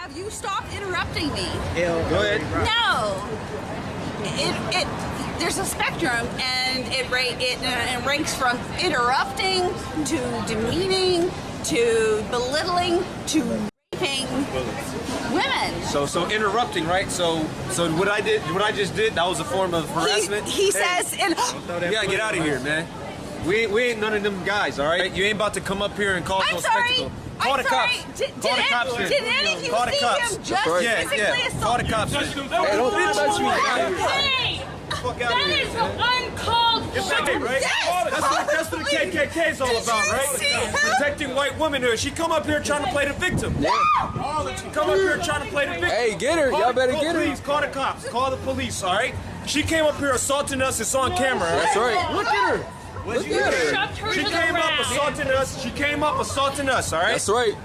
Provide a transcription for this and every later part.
have you stopped interrupting me? Go ahead. No. There's a spectrum, and it ranks from interrupting to demeaning to belittling to raping women. So interrupting, right? So what I just did, that was a form of harassment. He says, you gotta get out of here, man. We ain't none of them guys, all right? You ain't about to come up here and cause no spectacle. Call the cops. Call the cops. Did any of you Call the see cops. him just physically assault? Call the cops. Hey, don't touch me. Hey! Fuck out of That here, is man. uncalled for. Right? That's what the KKK is all about, right? Protecting white womanhood. She come up here trying to play the victim. Yeah. She come up here trying to play the victim. Hey, get her. Y'all better get her. Please, call the cops. Call the police, all right? She came up here assaulting us. It's on camera, right? That's right. Look at her. Look at her. Shoved her She to the came up ground. assaulting us. She came up assaulting us, all right? That's right.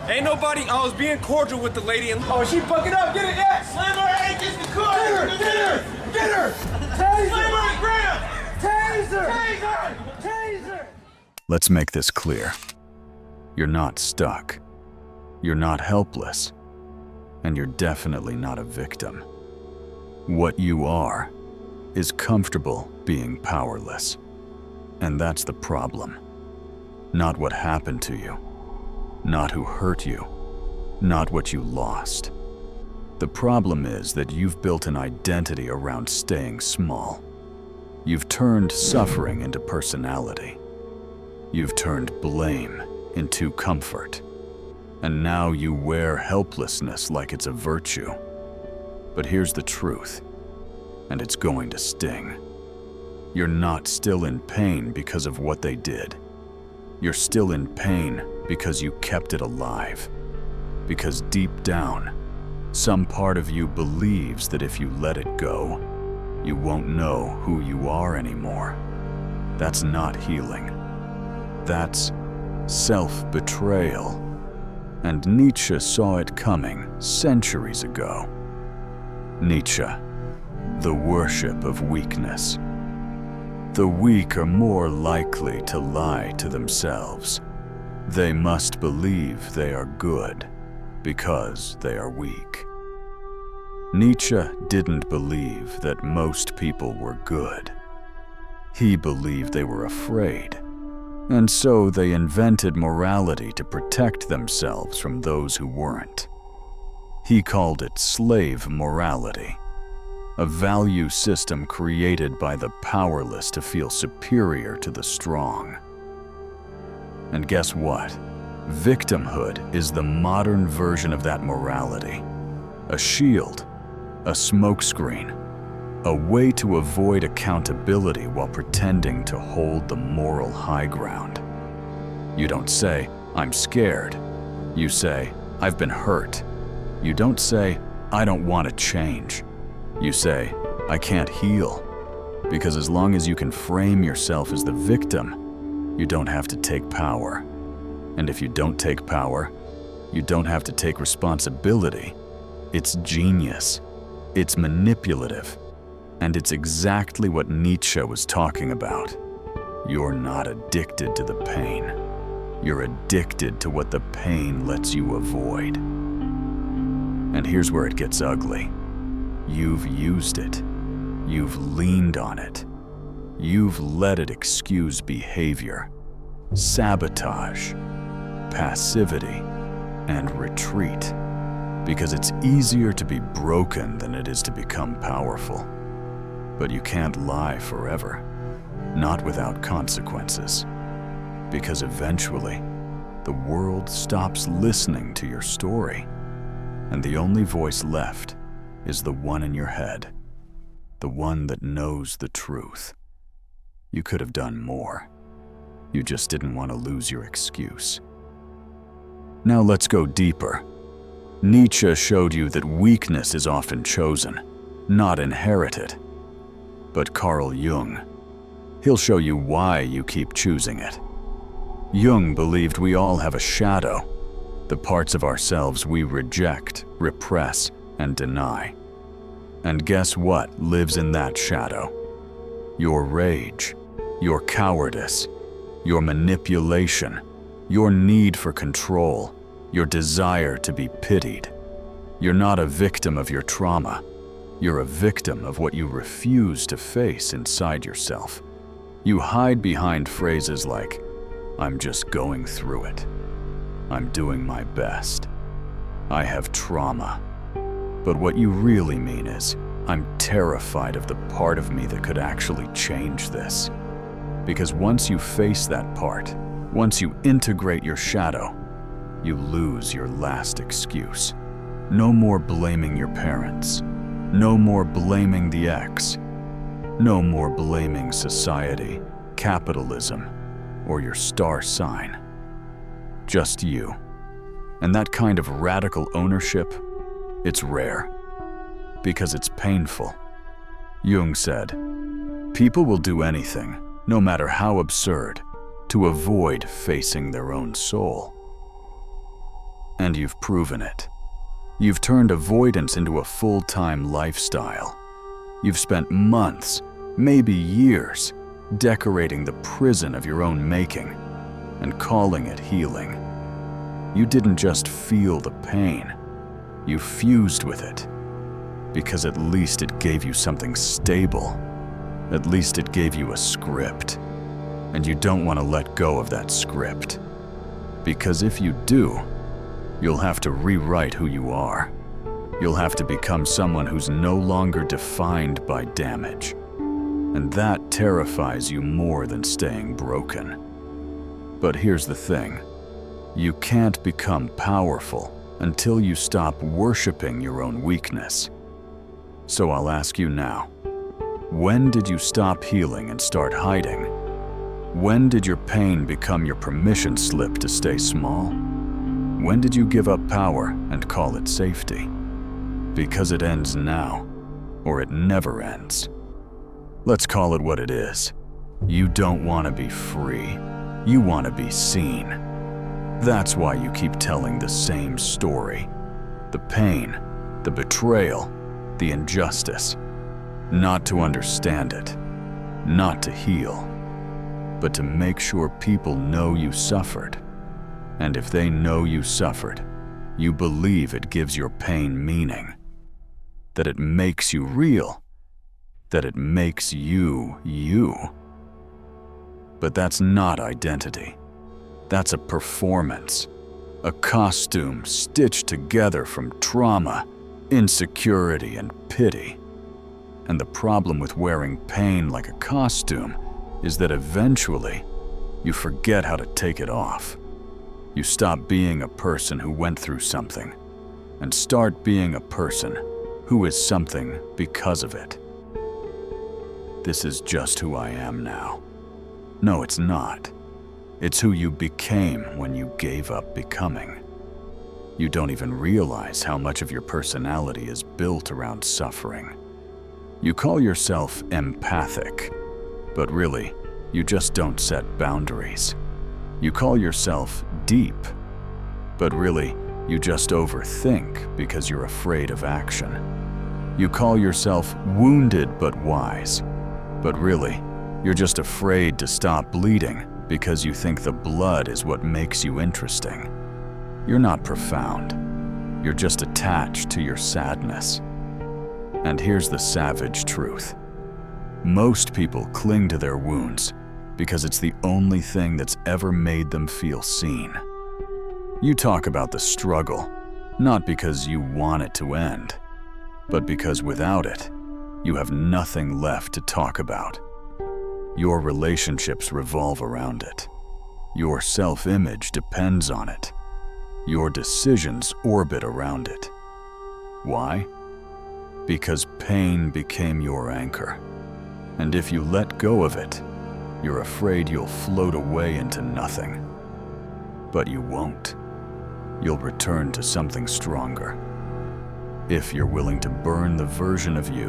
Ain't nobody. I was being cordial with the lady. And oh, she fucking up. Get it, yeah. Slam her head against the car. Get her. Get her. Get her. Taser. Slam her on the ground. Taser. Taser. Taser. Let's make this clear. You're not stuck. You're not helpless. And you're definitely not a victim. What you are is comfortable being powerless. And that's the problem. Not what happened to you. Not who hurt you. Not what you lost. The problem is that you've built an identity around staying small. You've turned suffering into personality. You've turned blame into comfort. And now you wear helplessness like it's a virtue. But here's the truth, and it's going to sting. You're not still in pain because of what they did. You're still in pain because you kept it alive. Because deep down, some part of you believes that if you let it go, you won't know who you are anymore. That's not healing. That's self-betrayal. And Nietzsche saw it coming centuries ago. Nietzsche, the worship of weakness. The weak are more likely to lie to themselves. They must believe they are good because they are weak. Nietzsche didn't believe that most people were good. He believed they were afraid, and so they invented morality to protect themselves from those who weren't. He called it slave morality, a value system created by the powerless to feel superior to the strong. And guess what? Victimhood is the modern version of that morality. A shield, a smokescreen, a way to avoid accountability while pretending to hold the moral high ground. You don't say, "I'm scared." You say, "I've been hurt." You don't say, "I don't want to change." You say, "I can't heal." Because as long as you can frame yourself as the victim, you don't have to take power. And if you don't take power, you don't have to take responsibility. It's genius. It's manipulative. And it's exactly what Nietzsche was talking about. You're not addicted to the pain. You're addicted to what the pain lets you avoid. And here's where it gets ugly. You've used it. You've leaned on it. You've let it excuse behavior, sabotage, passivity, and retreat. Because it's easier to be broken than it is to become powerful. But you can't lie forever, not without consequences. Because eventually, the world stops listening to your story, and the only voice left is the one in your head, the one that knows the truth. You could have done more. You just didn't want to lose your excuse. Now let's go deeper. Nietzsche showed you that weakness is often chosen, not inherited. But Carl Jung, he'll show you why you keep choosing it. Jung believed we all have a shadow, the parts of ourselves we reject, repress, and deny. And guess what lives in that shadow? Your rage, your cowardice, your manipulation, your need for control, your desire to be pitied. You're not a victim of your trauma. You're a victim of what you refuse to face inside yourself. You hide behind phrases like, "I'm just going through it. I'm doing my best. I have trauma." But what you really mean is, "I'm terrified of the part of me that could actually change this." Because once you face that part, once you integrate your shadow, you lose your last excuse. No more blaming your parents. No more blaming the ex. No more blaming society, capitalism, or your star sign. Just you. And that kind of radical ownership, it's rare. Because it's painful. Jung said, "People will do anything, no matter how absurd, to avoid facing their own soul." And you've proven it. You've turned avoidance into a full-time lifestyle. You've spent months, maybe years, decorating the prison of your own making and calling it healing. You didn't just feel the pain, you fused with it. Because at least it gave you something stable. At least it gave you a script. And you don't want to let go of that script. Because if you do, you'll have to rewrite who you are. You'll have to become someone who's no longer defined by damage. And that terrifies you more than staying broken. But here's the thing. You can't become powerful until you stop worshiping your own weakness. So I'll ask you now, when did you stop healing and start hiding? When did your pain become your permission slip to stay small? When did you give up power and call it safety? Because it ends now, or it never ends. Let's call it what it is. You don't want to be free. You want to be seen. That's why you keep telling the same story. The pain, the betrayal, the injustice. Not to understand it, not to heal, but to make sure people know you suffered. And if they know you suffered, you believe it gives your pain meaning. That it makes you real. That it makes you, you. But that's not identity. That's a performance. A costume stitched together from trauma, insecurity, and pity. And the problem with wearing pain like a costume is that eventually you forget how to take it off. You stop being a person who went through something and start being a person who is something because of it. This is just who I am now. No, it's not. It's who you became when you gave up becoming. You don't even realize how much of your personality is built around suffering. You call yourself empathic, but really, you just don't set boundaries. You call yourself deep, but really, you just overthink because you're afraid of action. You call yourself wounded but wise, but really, you're just afraid to stop bleeding because you think the blood is what makes you interesting. You're not profound. You're just attached to your sadness. And here's the savage truth. Most people cling to their wounds because it's the only thing that's ever made them feel seen. You talk about the struggle, not because you want it to end, but because without it, you have nothing left to talk about. Your relationships revolve around it. Your self-image depends on it. Your decisions orbit around it. Why? Because pain became your anchor. And if you let go of it, you're afraid you'll float away into nothing. But you won't. You'll return to something stronger. If you're willing to burn the version of you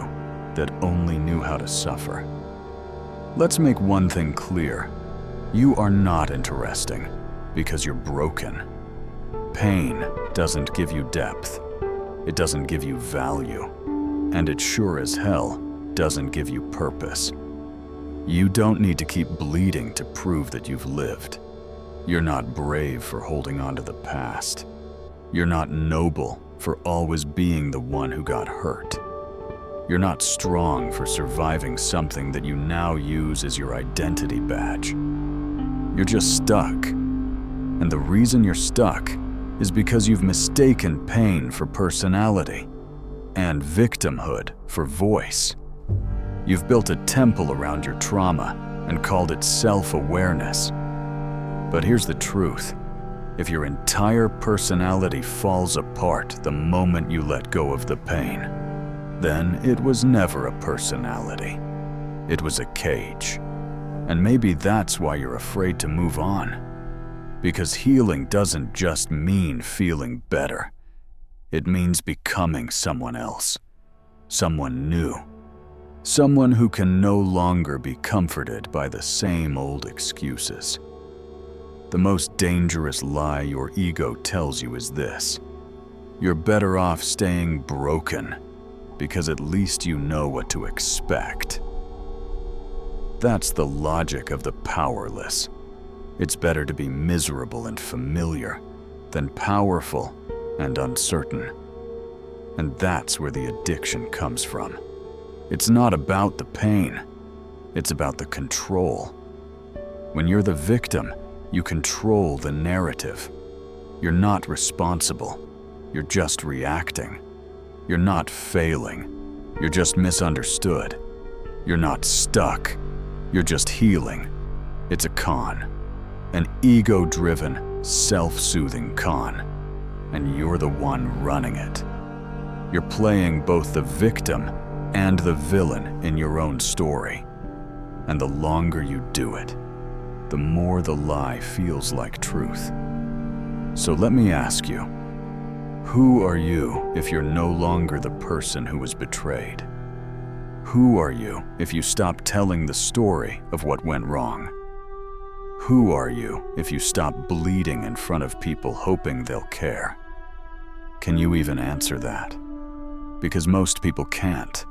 that only knew how to suffer. Let's make one thing clear. You are not interesting because you're broken. Pain doesn't give you depth. It doesn't give you value. And it sure as hell doesn't give you purpose. You don't need to keep bleeding to prove that you've lived. You're not brave for holding on to the past. You're not noble for always being the one who got hurt. You're not strong for surviving something that you now use as your identity badge. You're just stuck. And the reason you're stuck is because you've mistaken pain for personality and victimhood for voice. You've built a temple around your trauma and called it self-awareness. But here's the truth. If your entire personality falls apart the moment you let go of the pain, then it was never a personality. It was a cage. And maybe that's why you're afraid to move on. Because healing doesn't just mean feeling better. It means becoming someone else. Someone new. Someone who can no longer be comforted by the same old excuses. The most dangerous lie your ego tells you is this: you're better off staying broken, because at least you know what to expect. That's the logic of the powerless. It's better to be miserable and familiar than powerful and uncertain. And that's where the addiction comes from. It's not about the pain, it's about the control. When you're the victim, you control the narrative. You're not responsible. You're just reacting. You're not failing. You're just misunderstood. You're not stuck. You're just healing. It's a con. An ego-driven, self-soothing con. And you're the one running it. You're playing both the victim and the villain in your own story. And the longer you do it, the more the lie feels like truth. So let me ask you, who are you if you're no longer the person who was betrayed? Who are you if you stop telling the story of what went wrong? Who are you if you stop bleeding in front of people hoping they'll care? Can you even answer that? Because most people can't.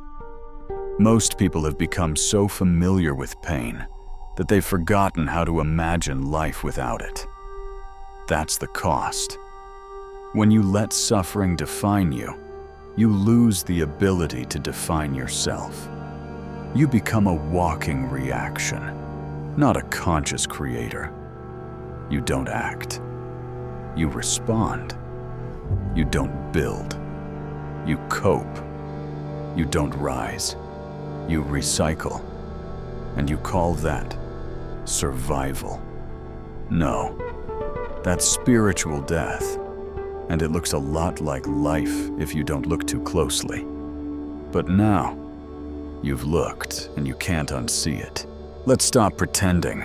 Most people have become so familiar with pain that they've forgotten how to imagine life without it. That's the cost. When you let suffering define you, you lose the ability to define yourself. You become a walking reaction, not a conscious creator. You don't act. You respond. You don't build. You cope. You don't rise. You recycle. And you call that survival. No, that's spiritual death. And it looks a lot like life if you don't look too closely. But now, you've looked and you can't unsee it. Let's stop pretending.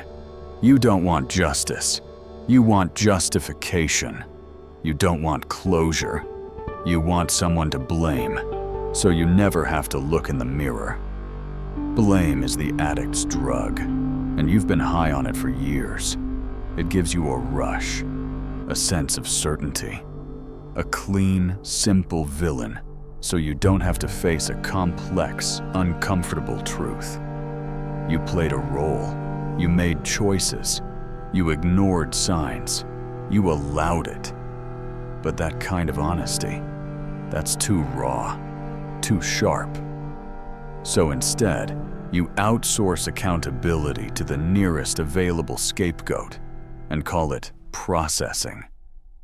You don't want justice. You want justification. You don't want closure. You want someone to blame, so you never have to look in the mirror. Blame is the addict's drug, and you've been high on it for years. It gives you a rush, a sense of certainty, a clean, simple villain, so you don't have to face a complex, uncomfortable truth. You played a role. You made choices. You ignored signs. You allowed it. But that kind of honesty, that's too raw, too sharp. So instead, you outsource accountability to the nearest available scapegoat and call it processing.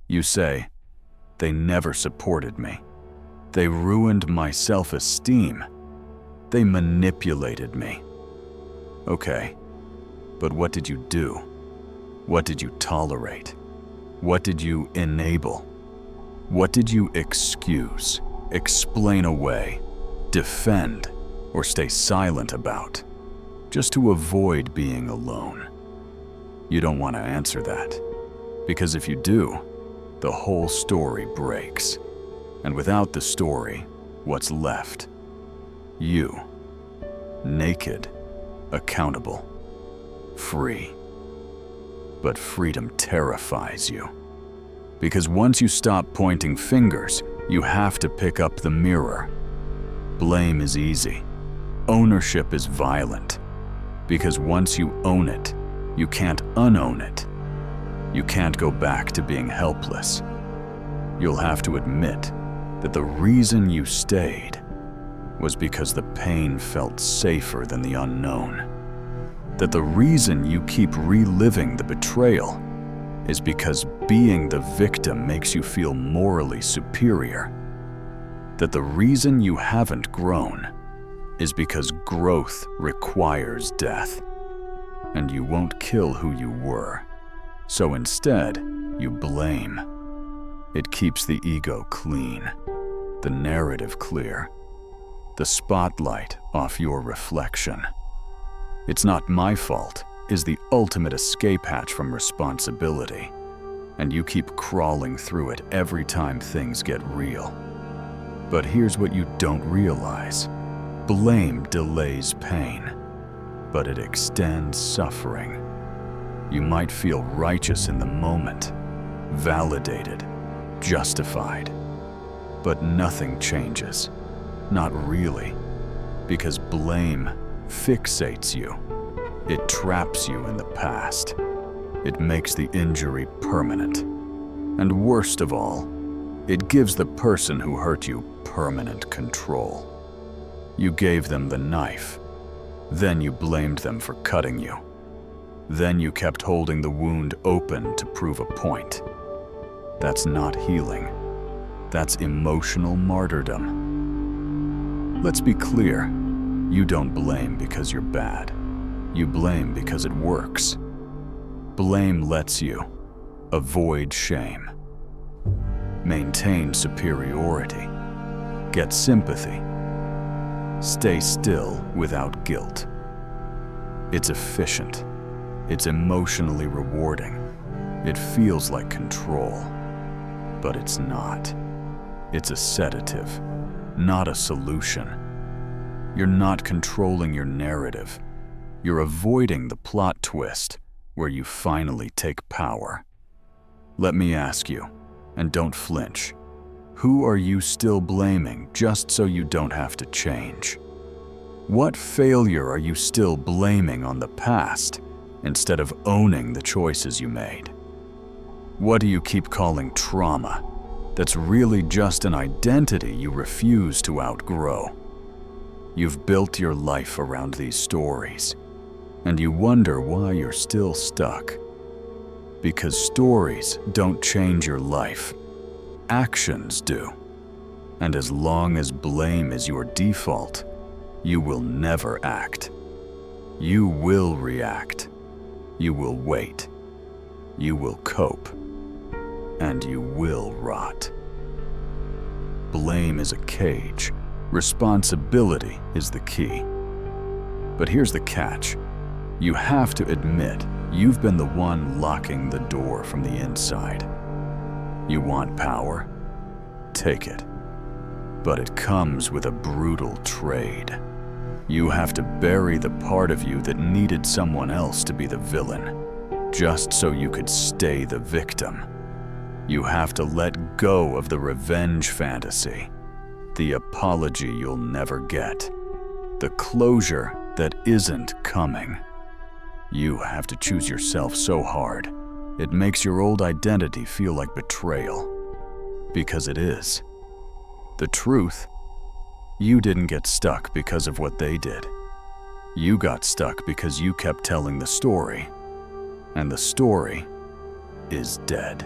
You say, they never supported me. They ruined my self-esteem. They manipulated me. Okay, but what did you do? What did you tolerate? What did you enable? What did you excuse, explain away, defend, or stay silent about, just to avoid being alone? You don't want to answer that, because if you do, the whole story breaks. And without the story, what's left? You, naked, accountable, free. But freedom terrifies you. Because once you stop pointing fingers, you have to pick up the mirror. Blame is easy. Ownership is violent. Because once you own it, you can't unown it. You can't go back to being helpless. You'll have to admit that the reason you stayed was because the pain felt safer than the unknown. That the reason you keep reliving the betrayal is because being the victim makes you feel morally superior. That the reason you haven't grown is because growth requires death, and you won't kill who you were. So instead, you blame. It keeps the ego clean, the narrative clear, the spotlight off your reflection. "It's not my fault" is the ultimate escape hatch from responsibility, and you keep crawling through it every time things get real. But here's what you don't realize. Blame delays pain, but it extends suffering. You might feel righteous in the moment, validated, justified, but nothing changes. Not really, because blame fixates you. It traps you in the past. It makes the injury permanent. And worst of all, it gives the person who hurt you permanent control. You gave them the knife. Then you blamed them for cutting you. Then you kept holding the wound open to prove a point. That's not healing. That's emotional martyrdom. Let's be clear. You don't blame because you're bad. You blame because it works. Blame lets you avoid shame, maintain superiority, get sympathy, stay still without guilt. It's efficient. It's emotionally rewarding. It feels like control, but it's not. It's a sedative, not a solution. You're not controlling your narrative. You're avoiding the plot twist where you finally take power. Let me ask you, and don't flinch, who are you still blaming just so you don't have to change? What failure are you still blaming on the past instead of owning the choices you made? What do you keep calling trauma that's really just an identity you refuse to outgrow? You've built your life around these stories, and you wonder why you're still stuck. Because stories don't change your life. Actions do. And as long as blame is your default, you will never act. You will react. You will wait. You will cope. And you will rot. Blame is a cage. Responsibility is the key. But here's the catch. You have to admit you've been the one locking the door from the inside. You want power? Take it. But it comes with a brutal trade. You have to bury the part of you that needed someone else to be the villain, just so you could stay the victim. You have to let go of the revenge fantasy, the apology you'll never get, the closure that isn't coming. You have to choose yourself so hard, it makes your old identity feel like betrayal. Because it is. The truth, you didn't get stuck because of what they did. You got stuck because you kept telling the story, and the story is dead.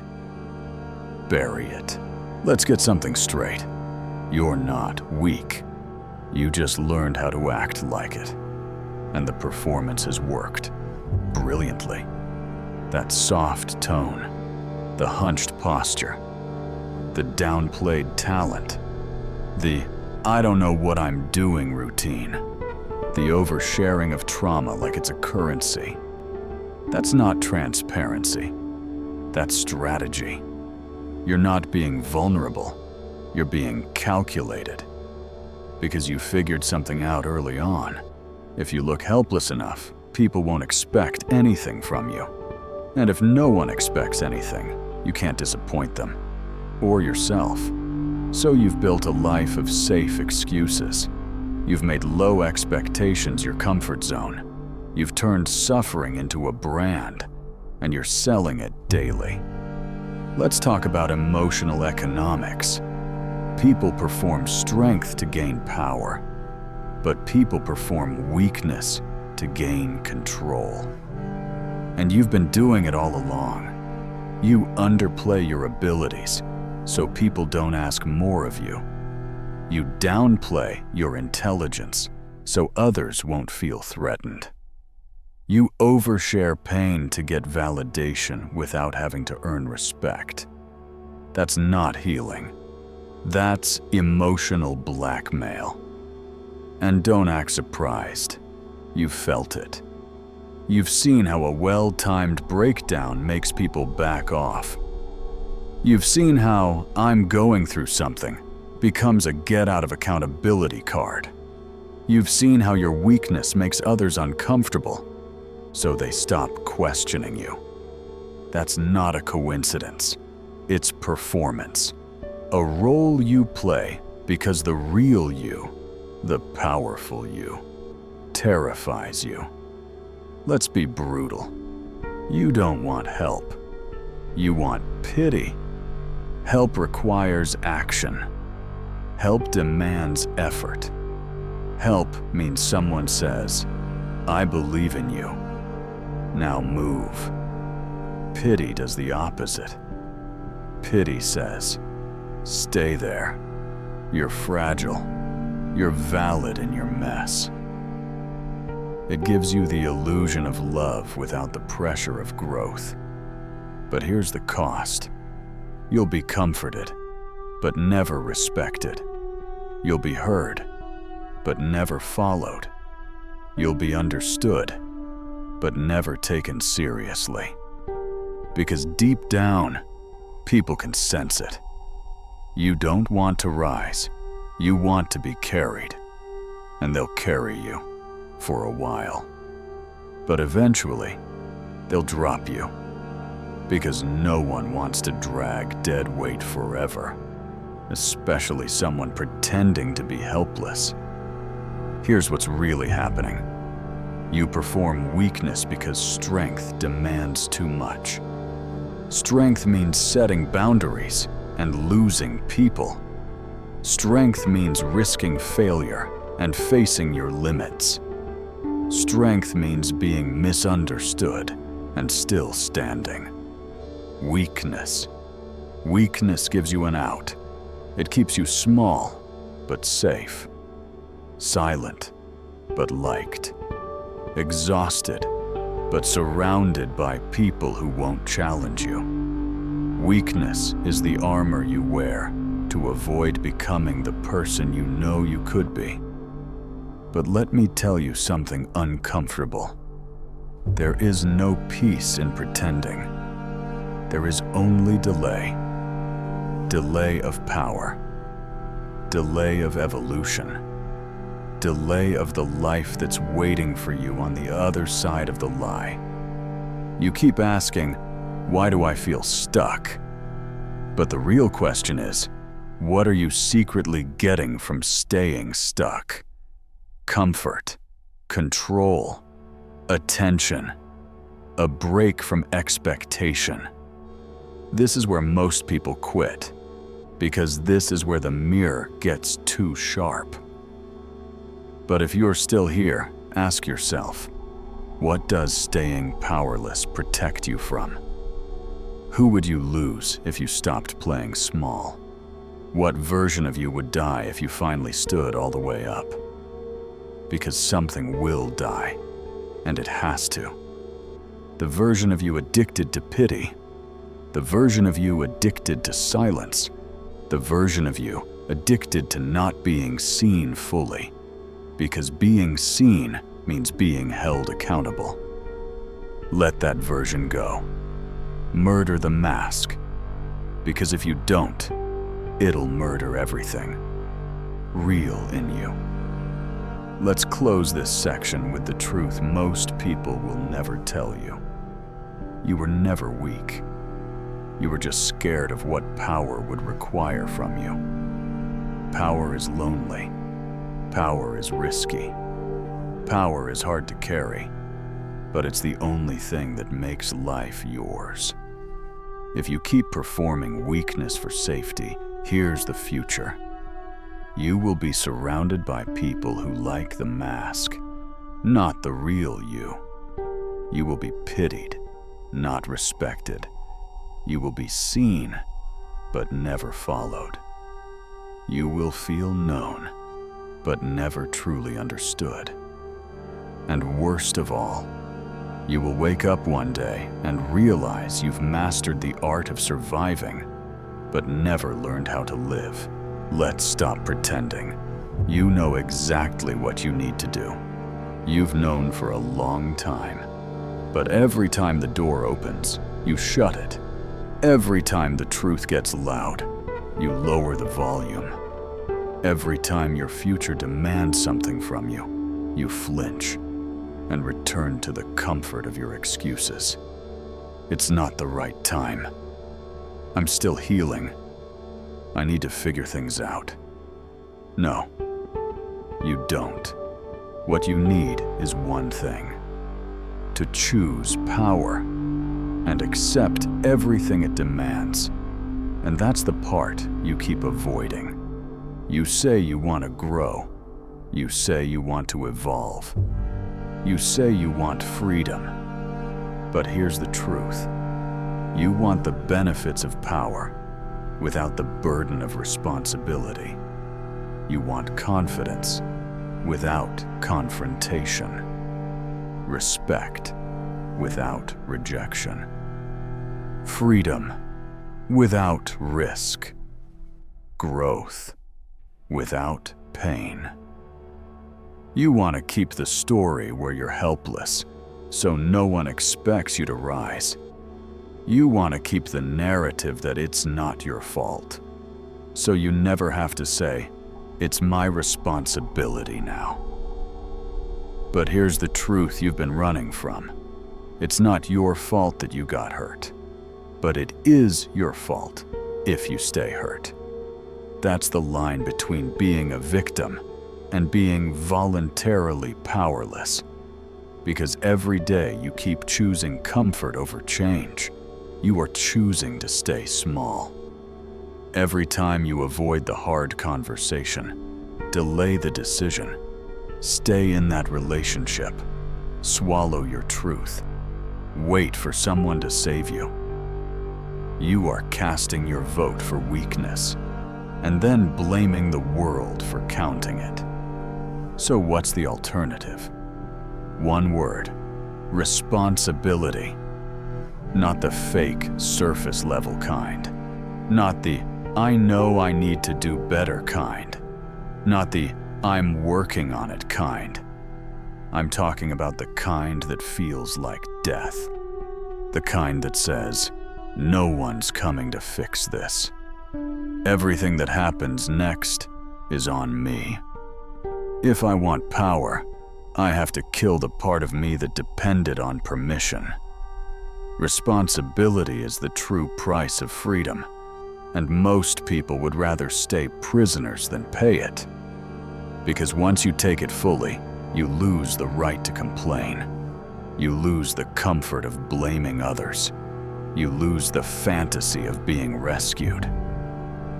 Bury it. Let's get something straight. You're not weak. You just learned how to act like it. And the performance has worked brilliantly. That soft tone, the hunched posture, the downplayed talent, the "I don't know what I'm doing" routine, the oversharing of trauma like it's a currency. That's not transparency. That's strategy. You're not being vulnerable. You're being calculated. Because you figured something out early on. If you look helpless enough, people won't expect anything from you. And if no one expects anything, you can't disappoint them. Or yourself. So you've built a life of safe excuses. You've made low expectations your comfort zone. You've turned suffering into a brand, and you're selling it daily. Let's talk about emotional economics. People perform strength to gain power, but people perform weakness to gain control. And you've been doing it all along. You underplay your abilities, so people don't ask more of you. You downplay your intelligence, so others won't feel threatened. You overshare pain to get validation without having to earn respect. That's not healing. That's emotional blackmail. And don't act surprised. You've felt it. You've seen how a well-timed breakdown makes people back off. You've seen how "I'm going through something" becomes a get-out-of-accountability card. You've seen how your weakness makes others uncomfortable, so they stop questioning you. That's not a coincidence. It's performance. A role you play because the real you, the powerful you, terrifies you. Let's be brutal. You don't want help. You want pity. Help requires action. Help demands effort. Help means someone says, "I believe in you. Now move." Pity does the opposite. Pity says, "Stay there. You're fragile. You're valid in your mess." It gives you the illusion of love without the pressure of growth. But here's the cost. You'll be comforted, but never respected. You'll be heard, but never followed. You'll be understood, but never taken seriously. Because deep down, people can sense it. You don't want to rise. You want to be carried. And they'll carry you for a while. But eventually, they'll drop you. Because no one wants to drag dead weight forever, especially someone pretending to be helpless. Here's what's really happening. You perform weakness because strength demands too much. Strength means setting boundaries and losing people. Strength means risking failure and facing your limits. Strength means being misunderstood and still standing. Weakness. Weakness gives you an out. It keeps you small, but safe. Silent, but liked. Exhausted, but surrounded by people who won't challenge you. Weakness is the armor you wear to avoid becoming the person you know you could be. But let me tell you something uncomfortable. There is no peace in pretending. There is only delay. Delay of power. Delay of evolution. Delay of the life that's waiting for you on the other side of the lie. You keep asking, why do I feel stuck? But the real question is, what are you secretly getting from staying stuck? Comfort, control, attention, a break from expectation. This is where most people quit, because this is where the mirror gets too sharp. But if you're still here, ask yourself, what does staying powerless protect you from? Who would you lose if you stopped playing small? What version of you would die if you finally stood all the way up? Because something will die, and it has to. The version of you addicted to pity, the version of you addicted to silence, the version of you addicted to not being seen fully, because being seen means being held accountable. Let that version go. Murder the mask, because if you don't, it'll murder everything real in you. Let's close this section with the truth most people will never tell you. You were never weak. You were just scared of what power would require from you. Power is lonely. Power is risky. Power is hard to carry, but it's the only thing that makes life yours. If you keep performing weakness for safety, here's the future. You will be surrounded by people who like the mask, not the real you. You will be pitied, not respected. You will be seen, but never followed. You will feel known, but never truly understood. And worst of all, you will wake up one day and realize you've mastered the art of surviving, but never learned how to live. Let's stop pretending. You know exactly what you need to do. You've known for a long time. But every time the door opens, you shut it. Every time the truth gets loud, you lower the volume. Every time your future demands something from you, you flinch and return to the comfort of your excuses. It's not the right time. I'm still healing. I need to figure things out. No, you don't. What you need is one thing: to choose power and accept everything it demands. And that's the part you keep avoiding. You say you want to grow. You say you want to evolve. You say you want freedom. But here's the truth. You want the benefits of power without the burden of responsibility. You want confidence without confrontation. Respect without rejection. Freedom without risk. Growth without pain. You want to keep the story where you're helpless, so no one expects you to rise. You want to keep the narrative that it's not your fault, so you never have to say, "It's my responsibility now." But here's the truth you've been running from. It's not your fault that you got hurt, but it is your fault if you stay hurt. That's the line between being a victim and being voluntarily powerless. Because every day you keep choosing comfort over change, you are choosing to stay small. Every time you avoid the hard conversation, delay the decision, stay in that relationship, swallow your truth, wait for someone to save you, you are casting your vote for weakness and then blaming the world for counting it. So what's the alternative? One word: responsibility. Not the fake, surface-level kind. Not the "I know I need to do better" kind. Not the "I'm working on it" kind. I'm talking about the kind that feels like death. The kind that says, "No one's coming to fix this. Everything that happens next is on me." If I want power, I have to kill the part of me that depended on permission. Responsibility is the true price of freedom, and most people would rather stay prisoners than pay it. Because once you take it fully, you lose the right to complain. You lose the comfort of blaming others. You lose the fantasy of being rescued.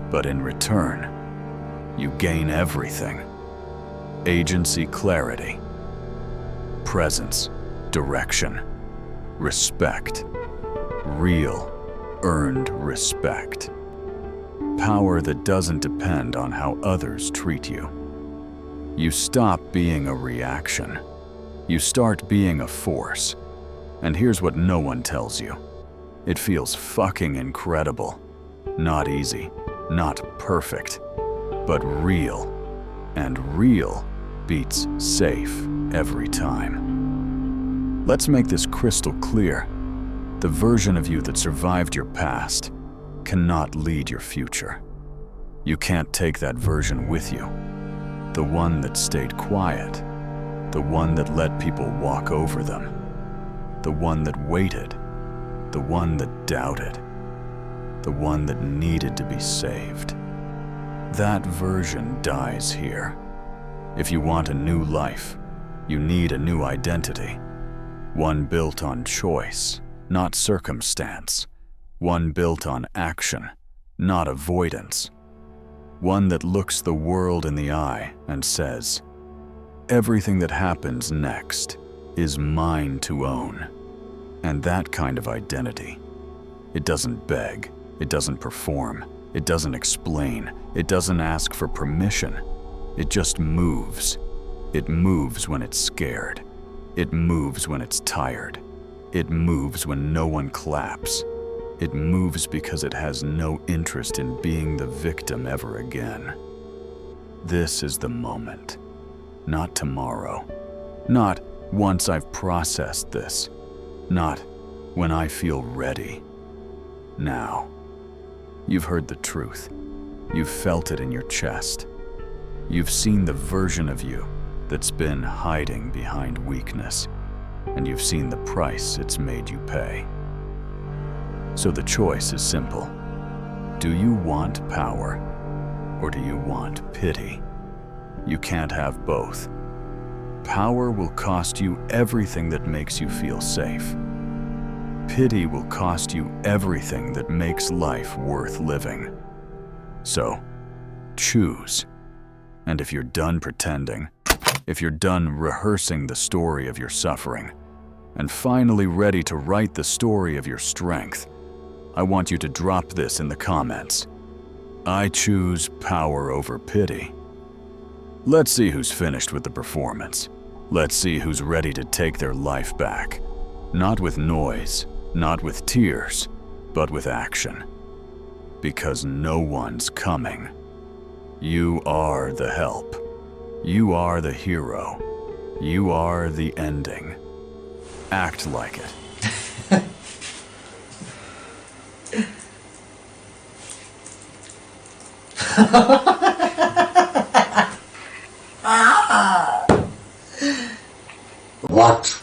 But in return, you gain everything: agency, clarity, presence, direction, respect, real, earned respect. Power that doesn't depend on how others treat you. You stop being a reaction. You start being a force. And here's what no one tells you. It feels fucking incredible. Not easy, not perfect, but real. And real beats safe every time. Let's make this crystal clear. The version of you that survived your past cannot lead your future. You can't take that version with you. The one that stayed quiet, the one that let people walk over them, the one that waited, the one that doubted, the one that needed to be saved. That version dies here. If you want a new life, you need a new identity. One built on choice, not circumstance. One built on action, not avoidance. One that looks the world in the eye and says, everything that happens next is mine to own. And that kind of identity, it doesn't beg, it doesn't perform, it doesn't explain, it doesn't ask for permission. It just moves. It moves when it's scared. It moves when it's tired. It moves when no one claps. It moves because it has no interest in being the victim ever again. This is the moment. Not tomorrow. Not once I've processed this. Not when I feel ready. Now. You've heard the truth. You've felt it in your chest. You've seen the version of you that's been hiding behind weakness, and you've seen the price it's made you pay. So the choice is simple. Do you want power, or do you want pity? You can't have both. Power will cost you everything that makes you feel safe. Pity will cost you everything that makes life worth living. So, choose. And if you're done pretending, if you're done rehearsing the story of your suffering, and finally ready to write the story of your strength, I want you to drop this in the comments. I choose power over pity. Let's see who's finished with the performance. Let's see who's ready to take their life back. Not with noise, not with tears, but with action. Because no one's coming. You are the help. You are the hero. You are the ending. Act like it. What?